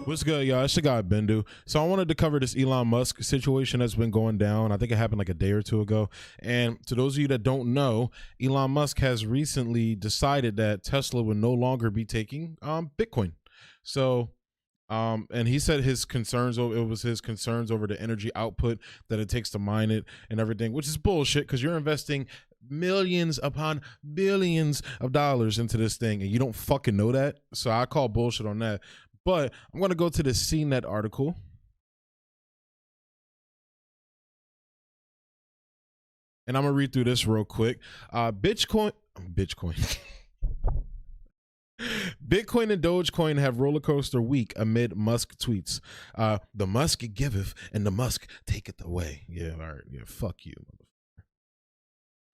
What's good, y'all? It's the guy Bendu. So I wanted to cover this Elon Musk situation that's been going down. I think it happened like a day or two ago. And to those of you that don't know, Elon Musk has recently decided that Tesla will no longer be taking Bitcoin. So and he said his concerns, it was his concerns over the energy output that it takes to mine it and everything, which is bullshit because you're investing millions upon billions of dollars into this thing and you don't fucking know that. So I call bullshit on that. But I'm going to go to the CNET article. And I'm going to read through this real quick. Bitcoin. Bitcoin and Dogecoin have roller coaster week amid Musk tweets. The Musk giveth and the Musk taketh away. Yeah, all right. Yeah, fuck you,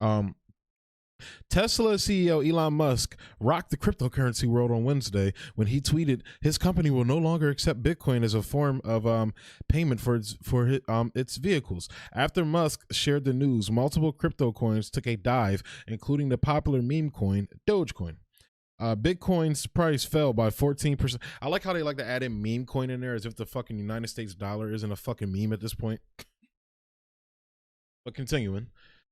motherfucker. Tesla CEO Elon Musk rocked the cryptocurrency world on Wednesday when he tweeted his company will no longer accept Bitcoin as a form of payment for its vehicles. After Musk shared the news, multiple crypto coins took a dive, including the popular meme coin Dogecoin. Bitcoin's price fell by 14%. I like how they like to add in meme coin in there as if the fucking United States dollar isn't a fucking meme at this point. But continuing.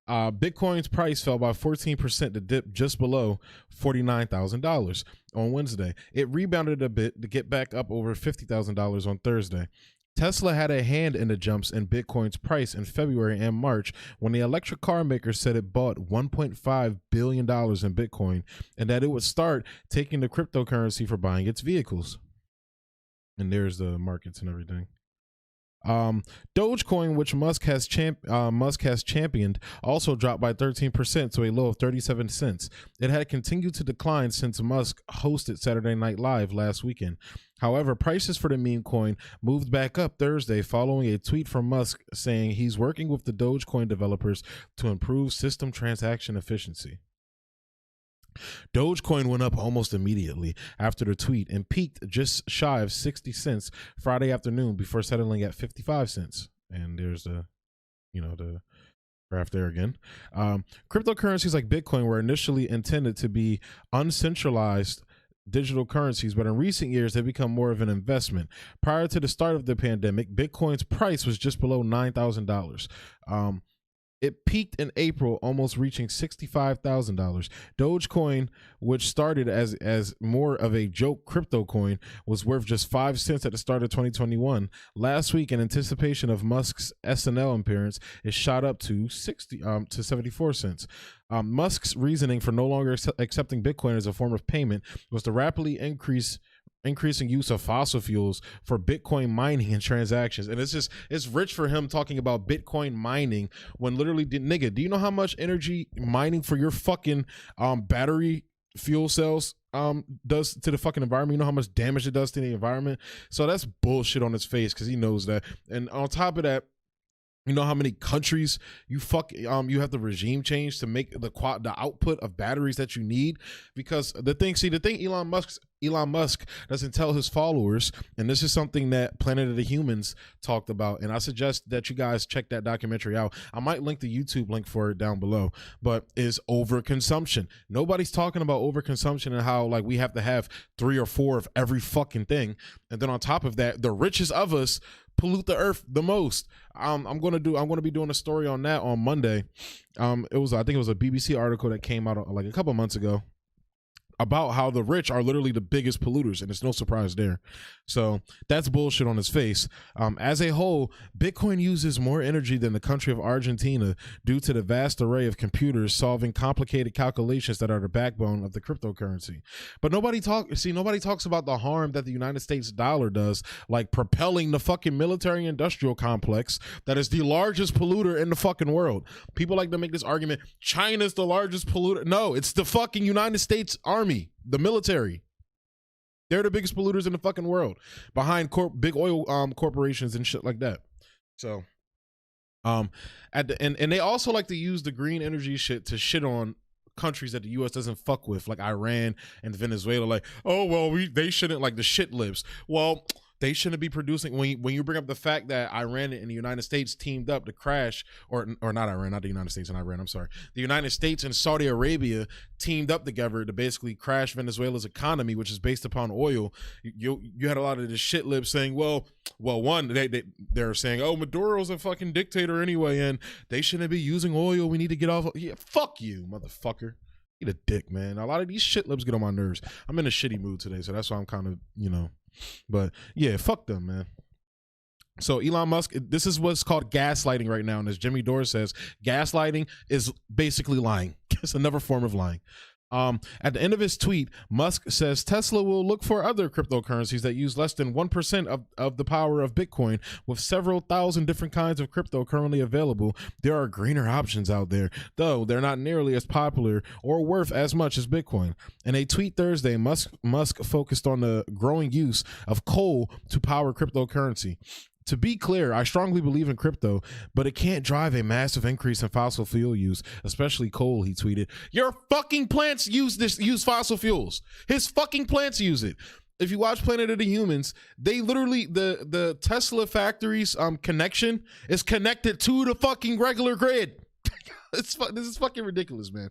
Bitcoin's price fell by 14% to dip just below $49,000 on Wednesday. It rebounded a bit to get back up over $50,000 on Thursday. Tesla had a hand in the jumps in Bitcoin's price in February and March when the electric car maker said it bought $1.5 billion in Bitcoin and that it would start taking the cryptocurrency for buying its vehicles. And there's the markets and everything. Dogecoin, which Musk has championed, also dropped by 13% to a low of 37 cents. It had continued to decline since Musk hosted Saturday Night Live last weekend. However, prices for the meme coin moved back up Thursday following a tweet from Musk saying he's working with the Dogecoin developers to improve system transaction efficiency. Dogecoin went up almost immediately after the tweet and peaked just shy of 60 cents Friday afternoon before settling at 55 cents. And there's the graph there again. Cryptocurrencies like Bitcoin were initially intended to be uncentralized digital currencies, but in recent years they've become more of an investment. Prior to the start of the pandemic, Bitcoin's price was just below $9,000. It peaked in April, almost reaching $65,000. Dogecoin, which started as more of a joke crypto coin, was worth just 5 cents at the start of 2021. Last week, in anticipation of Musk's SNL appearance, it shot up to 74 cents. Musk's reasoning for no longer accepting Bitcoin as a form of payment was the rapidly increasing use of fossil fuels for Bitcoin mining and transactions. And it's rich for him talking about Bitcoin mining when literally, nigga, do you know how much energy mining for your fucking battery fuel cells does to the fucking environment? You know how much damage it does to the environment? So that's bullshit on his face because he knows that. And on top of that, you know how many countries you have the regime change to make the output of batteries that you need? Because the thing Elon Musk doesn't tell his followers, and this is something that Planet of the Humans talked about, and I suggest that you guys check that documentary out. I might link the YouTube link for it down below, but is overconsumption. Nobody's talking about overconsumption and how like we have to have 3 or 4 of every fucking thing. And then on top of that, the richest of us pollute the earth the most. I'm going to be doing a story on that on Monday. I think it was a BBC article that came out like a couple months ago about how the rich are literally the biggest polluters, and it's no surprise there. So that's bullshit on his face. As a whole, Bitcoin uses more energy than the country of Argentina due to the vast array of computers solving complicated calculations that are the backbone of the cryptocurrency. But nobody talks about the harm that the United States dollar does, like propelling the fucking military industrial complex that is the largest polluter in the fucking world. People like to make this argument, China's the largest polluter. No, it's the fucking United States Army, the military. They're the biggest polluters in the fucking world, behind big oil corporations and shit like that. So, and they also like to use the green energy shit to shit on countries that the U.S. doesn't fuck with, like Iran and Venezuela. Like, oh well, they shouldn't, like the shit libs. Well, they shouldn't be producing. When you bring up the fact that Iran and the United States teamed up to crash, or not Iran, not the United States and Iran, I'm sorry, the United States and Saudi Arabia teamed up together to basically crash Venezuela's economy, which is based upon oil. You had a lot of this shit lib saying, well, one, they're saying, oh, Maduro's a fucking dictator anyway, and they shouldn't be using oil. We need to get off. Yeah, fuck you, motherfucker. Eat a dick, man. A lot of these shit libs get on my nerves. I'm in a shitty mood today, so that's why I'm kind of, but yeah, fuck them, man. So Elon Musk, this is what's called gaslighting right now, and as Jimmy Dore says, gaslighting is basically lying. It's another form of lying. At the end of his tweet, Musk says Tesla will look for other cryptocurrencies that use less than 1% of the power of Bitcoin. With several thousand different kinds of crypto currently available, there are greener options out there, though they're not nearly as popular or worth as much as Bitcoin. In a tweet Thursday, Musk focused on the growing use of coal to power cryptocurrency. To be clear, I strongly believe in crypto, but it can't drive a massive increase in fossil fuel use, especially coal, he tweeted. Your fucking plants use fossil fuels. His fucking plants use it. If you watch Planet of the Humans, they literally, the Tesla factory's connection is connected to the fucking regular grid. This is fucking ridiculous, man.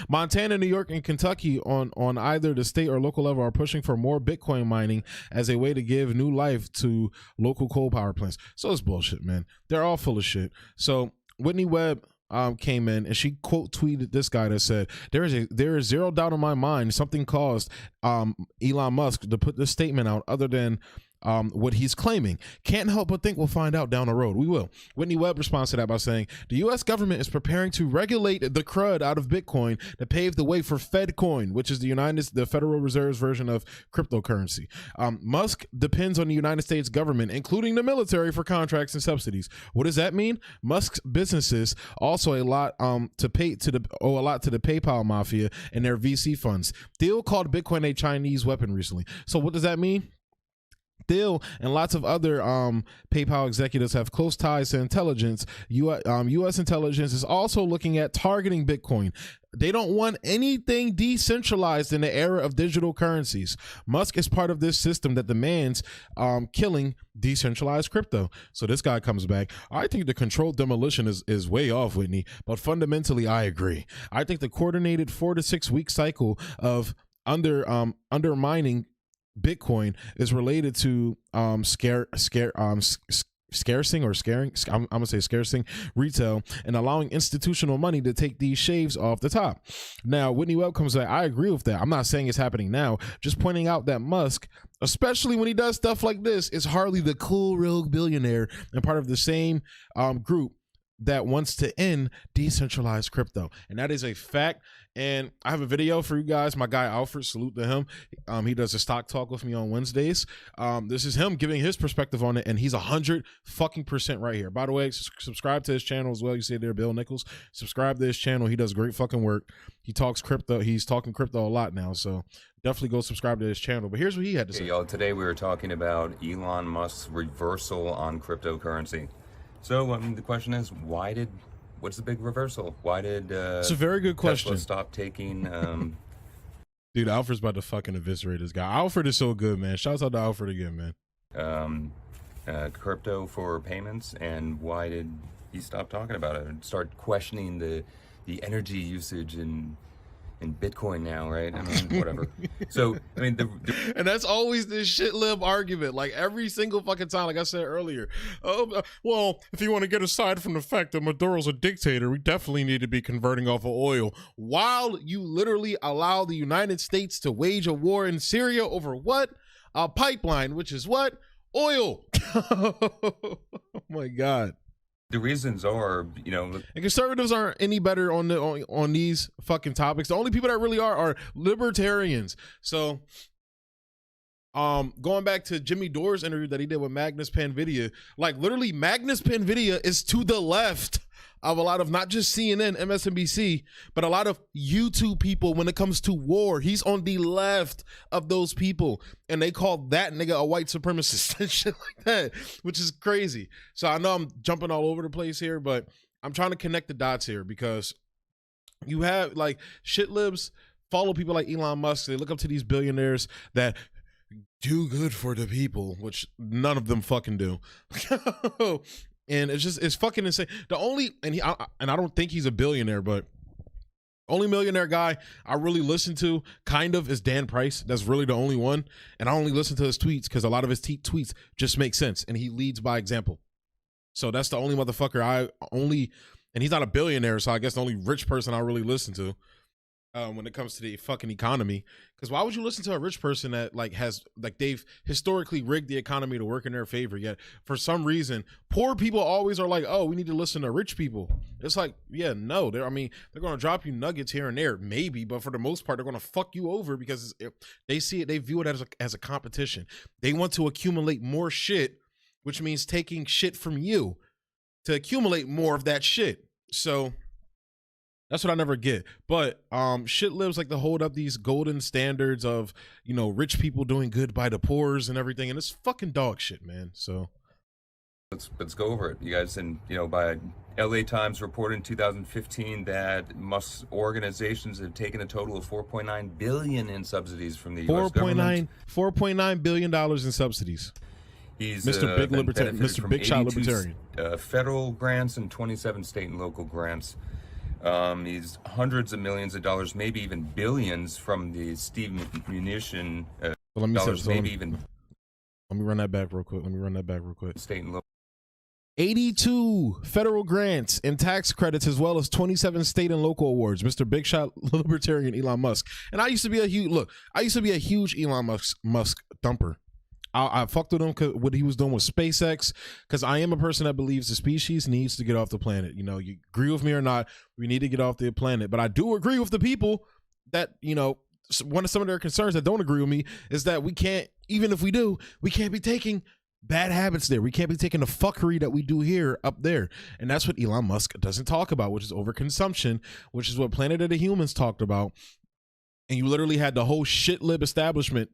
Montana, New York, and Kentucky on either the state or local level are pushing for more Bitcoin mining as a way to give new life to local coal power plants. So it's bullshit, man. They're all full of shit. So Whitney Webb came in and she quote tweeted this guy that said, there is zero doubt in my mind something caused Elon Musk to put this statement out other than what he's claiming. Can't help but think we'll find out down the road. We will. Whitney Webb responds to that by saying, the U.S. government is preparing to regulate the crud out of Bitcoin to pave the way for FedCoin, which is the Federal Reserve's version of cryptocurrency. Musk depends on the United States government, including the military, for contracts and subsidies. What does that mean? Musk's businesses also owe a lot to the PayPal mafia and their VC funds. Thiel called Bitcoin a Chinese weapon recently. So what does that mean? Thiel and lots of other PayPal executives have close ties to intelligence. U.S. intelligence is also looking at targeting Bitcoin. They don't want anything decentralized in the era of digital currencies. Musk is part of this system that demands killing decentralized crypto. So this guy comes back. I think the controlled demolition is way off, Whitney, but fundamentally I agree. I think the coordinated 4 to 6 week cycle of undermining Bitcoin is related to scarcing retail and allowing institutional money to take these shaves off the top. Now, Whitney Webb comes back. I agree with that. I'm not saying it's happening now, just pointing out that Musk, especially when he does stuff like this, is hardly the cool rogue billionaire and part of the same group that wants to end decentralized crypto. And that is a fact. And I have a video for you guys. My guy Alfred, salute to him. He does a stock talk with me on Wednesdays. This is him giving his perspective on it, and he's 100% right here. By the way, subscribe to his channel as well. You see there, Bill Nichols. Subscribe to his channel. He does great fucking work. He talks crypto. He's talking crypto a lot now, so definitely go subscribe to his channel. But here's what he had to say. Hey, y'all, today we were talking about Elon Musk's reversal on cryptocurrency. So the question is, what's the big reversal? Why did it's a very good question. Tesla stop taking Dude, Alfred's about to fucking eviscerate this guy. Alfred is so good, man. Shouts out to Alfred again, man. Crypto for payments, and why did he stop talking about it and start questioning the energy usage in Bitcoin now, right? I mean, whatever. So, I mean, and that's always this shit lib argument, like every single fucking time, like I said earlier. Well, if you want to get aside from the fact that Maduro's a dictator, we definitely need to be converting off of oil, while you literally allow the United States to wage a war in Syria over what? A pipeline, which is what? Oil. Oh my God. The reasons are, and conservatives aren't any better on these fucking topics. The only people that really are libertarians. So, going back to Jimmy Dore's interview that he did with Magnus Panvidia, like literally Magnus Panvidia is to the left of a lot of not just CNN, MSNBC, but a lot of YouTube people when it comes to war. He's on the left of those people, and they call that nigga a white supremacist and shit like that, which is crazy. So I know I'm jumping all over the place here, but I'm trying to connect the dots here, because you have like shit libs follow people like Elon Musk. They look up to these billionaires that do good for the people, which none of them fucking do. And it's fucking insane. The only, and I don't think he's a billionaire, but only millionaire guy I really listen to kind of is Dan Price. That's really the only one. And I only listen to his tweets because a lot of his tweets just make sense and he leads by example. So that's the only motherfucker and he's not a billionaire, so I guess the only rich person I really listen to when it comes to the fucking economy. Because why would you listen to a rich person that they've historically rigged the economy to work in their favor, yet for some reason poor people always are like, oh, we need to listen to rich people. It's like, yeah, no, they're going to drop you nuggets here and there, maybe, but for the most part they're going to fuck you over because they view it as a competition. They want to accumulate more shit, which means taking shit from you to accumulate more of that shit. So that's what I never get. But shit lives like to hold up these golden standards of, rich people doing good by the poors and everything. And it's fucking dog shit, man. So let's go over it, you guys. And, by LA Times reported in 2015 that Musk's organizations have taken a total of $4.9 billion in subsidies from the U.S. government. $4.9 billion in subsidies. He's Mr. Big Libertarian, Mr. Big Shot Libertarian. Federal grants and 27 state and local grants. He's hundreds of millions of dollars, maybe even billions from the Steve Munition dollars, maybe even. Let me run that back real quick. State and local. 82 federal grants and tax credits, as well as 27 state and local awards. Mr. Big Shot Libertarian Elon Musk. And I used to be a huge Elon Musk thumper. I fucked with him because what he was doing with SpaceX, because I am a person that believes the species needs to get off the planet. You agree with me or not, we need to get off the planet. But I do agree with the people that, one of some of their concerns that don't agree with me is that we can't, even if we do, we can't be taking bad habits there. We can't be taking the fuckery that we do here up there. And that's what Elon Musk doesn't talk about, which is overconsumption, which is what Planet of the Humans talked about. And you literally had the whole shit lib establishment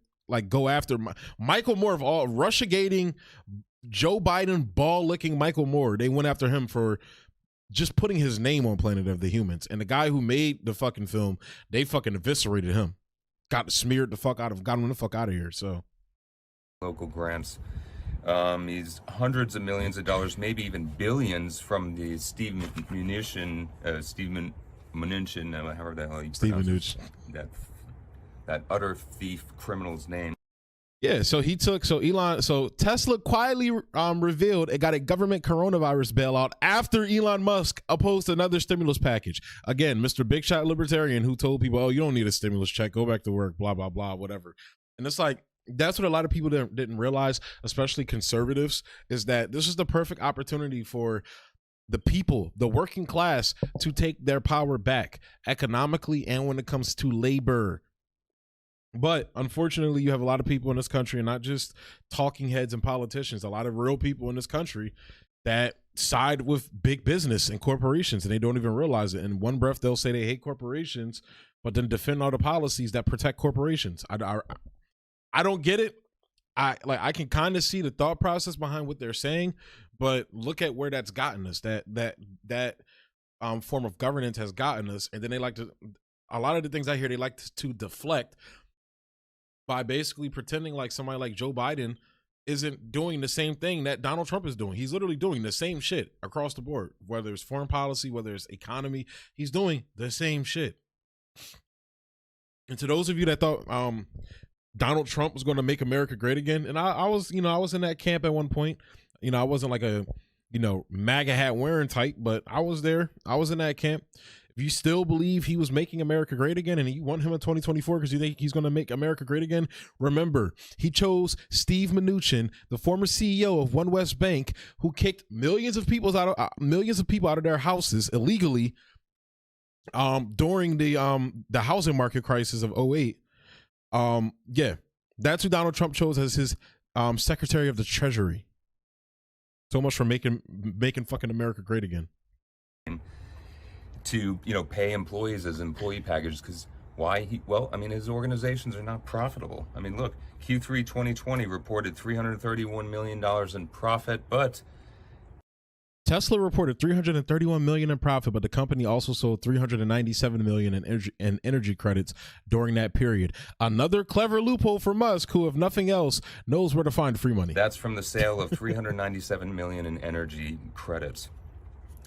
go after Michael Moore of all Russiagating, Joe Biden ball licking Michael Moore. They went after him for just putting his name on Planet of the Humans. And the guy who made the fucking film, they fucking eviscerated him. Got him the fuck out of here. So local grants. He's hundreds of millions of dollars, maybe even billions from the Steve Munition, however the hell you pronounce it. That utter thief criminal's name. Yeah, so Tesla quietly revealed it got a government coronavirus bailout after Elon Musk opposed another stimulus package. Again, Mr. Big Shot Libertarian who told people, oh, you don't need a stimulus check, go back to work, blah, blah, blah, whatever. And it's like, that's what a lot of people didn't realize, especially conservatives, is that this is the perfect opportunity for the people, the working class, to take their power back economically and when it comes to labor. But unfortunately, you have a lot of people in this country, and not just talking heads and politicians, a lot of real people in this country that side with big business and corporations, and they don't even realize it. In one breath, they'll say they hate corporations, but then defend all the policies that protect corporations. I don't get it. I can kind of see the thought process behind what they're saying, but look at where that's gotten us. That form of governance has gotten us, and then they like to. A lot of the things I hear, they like to deflect by basically pretending like somebody like Joe Biden isn't doing the same thing that Donald Trump is doing. He's literally doing the same shit across the board, whether it's foreign policy, whether it's economy, he's doing the same shit. And to those of you that thought Donald Trump was going to make America great again, and I was in that camp at one point. I wasn't like a, MAGA hat wearing type, but I was there. I was in that camp. If you still believe he was making America great again and you want him in 2024 because you think he's going to make America great again, remember, he chose Steve Mnuchin, the former CEO of One West Bank, who kicked millions of people out of their houses illegally during the housing market crisis of 2008. Yeah, that's who Donald Trump chose as his Secretary of the Treasury. So much for making fucking America great again. To pay employees as employee packages, because why? His organizations are not profitable. Look, Q3 2020 reported $331 million in profit, but Tesla reported 331 million in profit, but the company also sold 397 million in energy credits during that period. Another clever loophole for Musk, who, if nothing else, knows where to find free money. That's from the sale of 397 million in energy credits.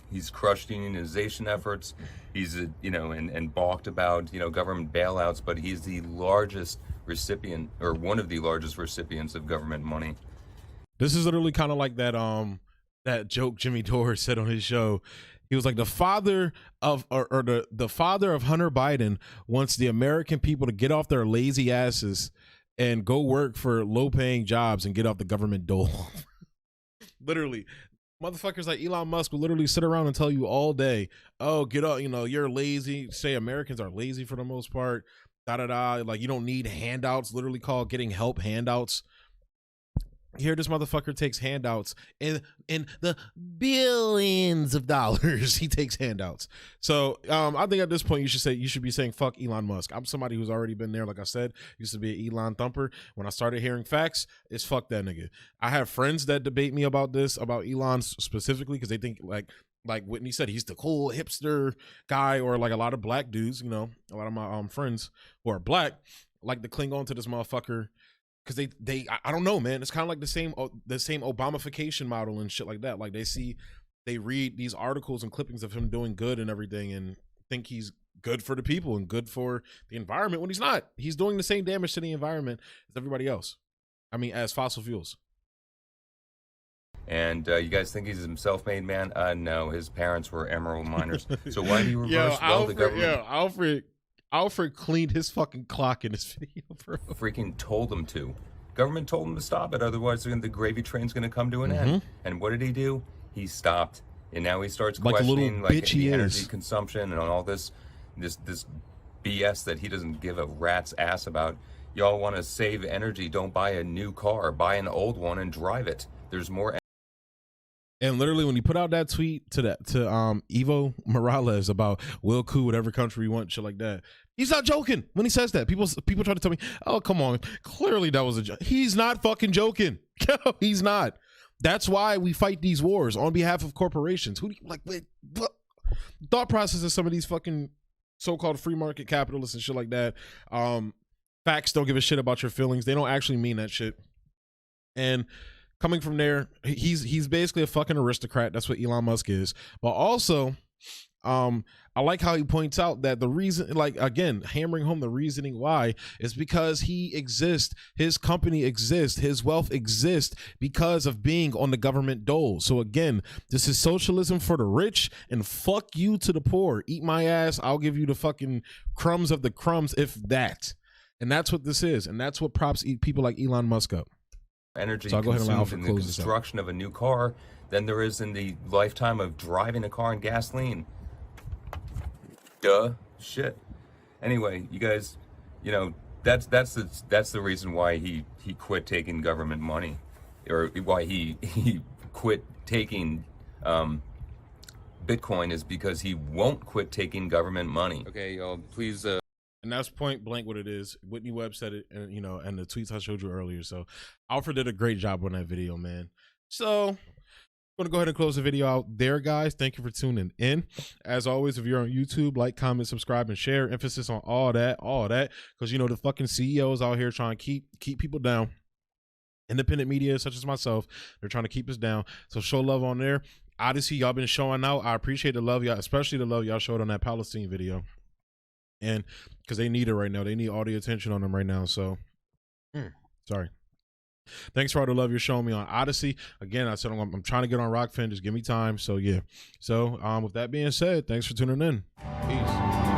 He's crushed unionization efforts. He's, and balked about, government bailouts, but he's the largest recipient, or one of the largest recipients of government money. This is literally kind of like that joke Jimmy Dore said on his show. He was like, the father of the father of Hunter Biden wants the American people to get off their lazy asses and go work for low-paying jobs and get off the government dole. Literally, motherfuckers like Elon Musk will literally sit around and tell you all day, oh, get up, you're lazy. Say Americans are lazy for the most part. Like, you don't need handouts, literally called getting help handouts. Here, this motherfucker takes handouts in the billions of dollars. He takes handouts. So I think at this point you should be saying fuck Elon Musk. I'm somebody who's already been there. Like I said, used to be an Elon thumper. When I started hearing facts, it's fuck that nigga. I have friends that debate me about this, about Elon specifically, because they think like Whitney said, he's the cool hipster guy, or like a lot of black dudes, a lot of my friends who are black like to cling on to this motherfucker. Because I don't know, man. It's kind of like the same Obamification model and shit like that. Like they read these articles and clippings of him doing good and everything and think he's good for the people and good for the environment when he's not. He's doing the same damage to the environment as everybody else. I mean, as fossil fuels. And you guys think he's a self-made man? No, his parents were emerald miners. So why do you reverse the government? Alfred cleaned his fucking clock in this video, bro. Freaking told him to. Government told him to stop it, otherwise the gravy train's going to come to an end. And what did he do? He stopped. And now he starts questioning the energy consumption and all this BS that he doesn't give a rat's ass about. Y'all want to save energy, don't buy a new car. Buy an old one and drive it. There's more. And literally, when he put out that tweet to Evo Morales about we'll coup whatever country we want, shit like that, he's not joking when he says that. People try to tell me, oh, come on, clearly that was a joke. He's not fucking joking. He's not. That's why we fight these wars on behalf of corporations. Wait, what? Thought process of some of these fucking so-called free market capitalists and shit like that. Facts don't give a shit about your feelings. They don't actually mean that shit. And coming from there, he's basically a fucking aristocrat. That's what Elon Musk is. But also, I like how he points out that the reason, like, again, hammering home the reasoning why is because he exists, his company exists, his wealth exists because of being on the government dole. So again, this is socialism for the rich and fuck you to the poor. Eat my ass. I'll give you the fucking crumbs of the crumbs, if that. And that's what this is. And that's what props people like Elon Musk up. Energy consumed in the construction of a new car than there is in the lifetime of driving a car on gasoline. Duh. Shit. Anyway, you guys, that's the reason why he quit taking government money, or why he quit taking Bitcoin, is because he won't quit taking government money. Okay, y'all, please. And that's point blank what it is. Whitney Webb said it, and and the tweets I showed you earlier. So Alfred did a great job on that video, man. So I'm gonna go ahead and close the video out there, guys. Thank you for tuning in. As always, if you're on YouTube, like, comment, subscribe, and share. Emphasis on all that, because the fucking CEOs out here trying to keep people down. Independent media such as myself, they're trying to keep us down. So show love on there. Odyssey, y'all been showing out. I appreciate the love, y'all, especially the love y'all showed on that Palestine video. And because they need it right now, they need all the attention on them right now. So sorry. Thanks for all the love you're showing me on Odyssey. Again, I said I'm trying to get on Rockfin. Just give me time. So yeah. So with that being said, thanks for tuning in. Peace.